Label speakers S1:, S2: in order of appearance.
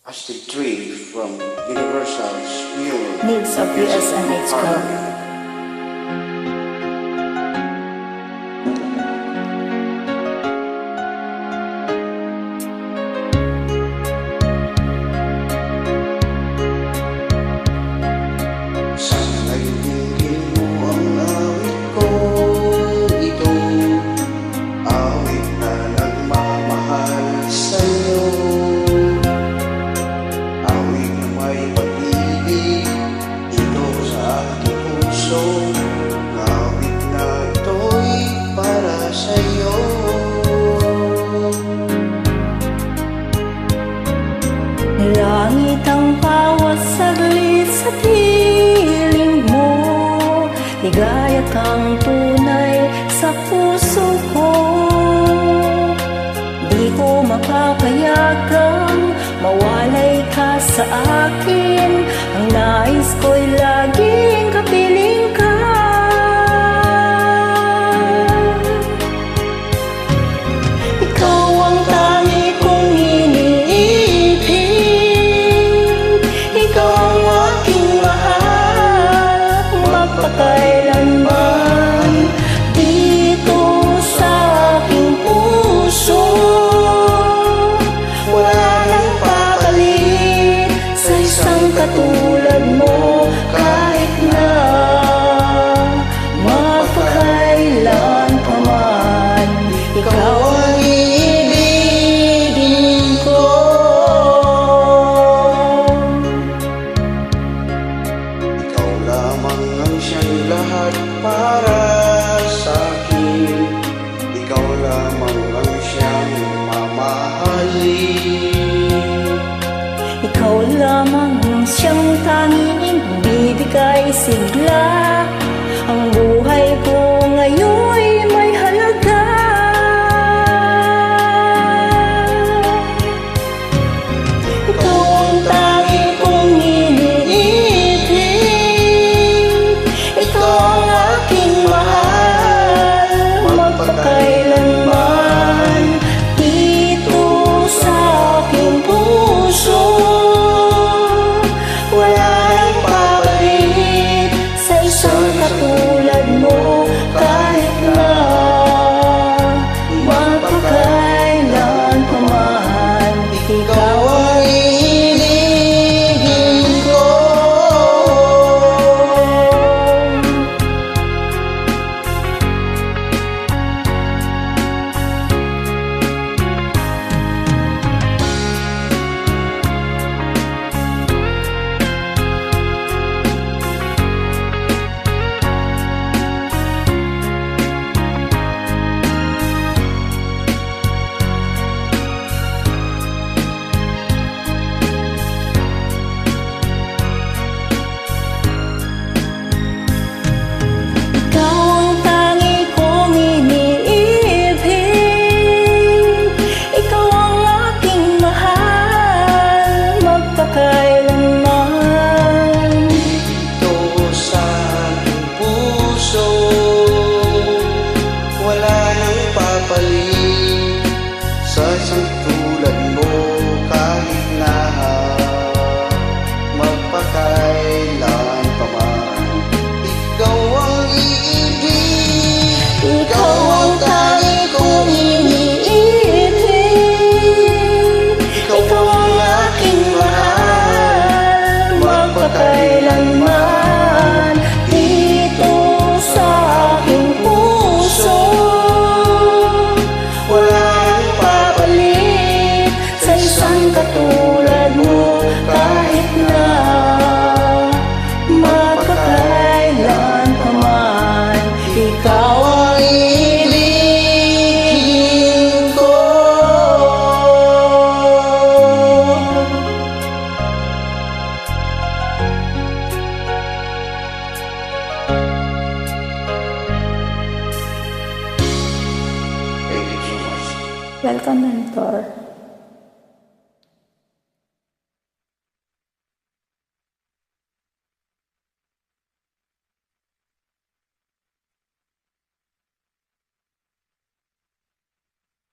S1: Astig Tree from Universal's Pure
S2: Needs of USNH Club.
S1: Sana'y dinggin mo ang awit ko ito, awit na nagmamahal sa'yo, awit na may pag-ibig dito sa aking puso, awit na ito'y para sa'yo.
S2: Langit ang bawat saglit sa piling mo, ligaya kang tunay sa puso ko. Di ko mapapayagang mawalay ka sa akin, ang nais ko'y laging kapiling ka. Ikaw ang tangi kong iniibig, ikaw ang aking mahal, magpakailanman dito sa aking puso. Wala nang papalit sa isang katulad mo, kahit na magpakailan pa man, ikaw ang iibigin ko.
S1: Ikaw lamang ang siyang lahat para sa'kin, ikaw lamang ang siyang mamahalin.
S2: Ikaw lamang ang siyang tanging bibigay sigla, ang buhay ko ngayon'y may halaga. Ikaw ang tangi kong iniibig, ikaw ang aking mahal, magpakailanman dito sa aking puso. Wala nang papalit sa isang katulad mo, kahit na magpakailan pa man, ikaw ang iibigin ko. Ikaw ang tangi kong iniibig, ikaw ang aking mahal, magpakailanman
S1: Dito sa aking puso, wala nang papalit sa isang tulad mo, kahit na magpakailan pa man. Ikaw ang iibig,
S2: Ikaw ang tangi kong iniibig, ikaw ang aking mahal, magpakailanman dito sa aking puso. Wala nang papalit sa isang katulad mo, kahit na magpakailan pa man, ikaw ang iibigin ko.
S1: thank you so much.
S2: Welcome, mentor.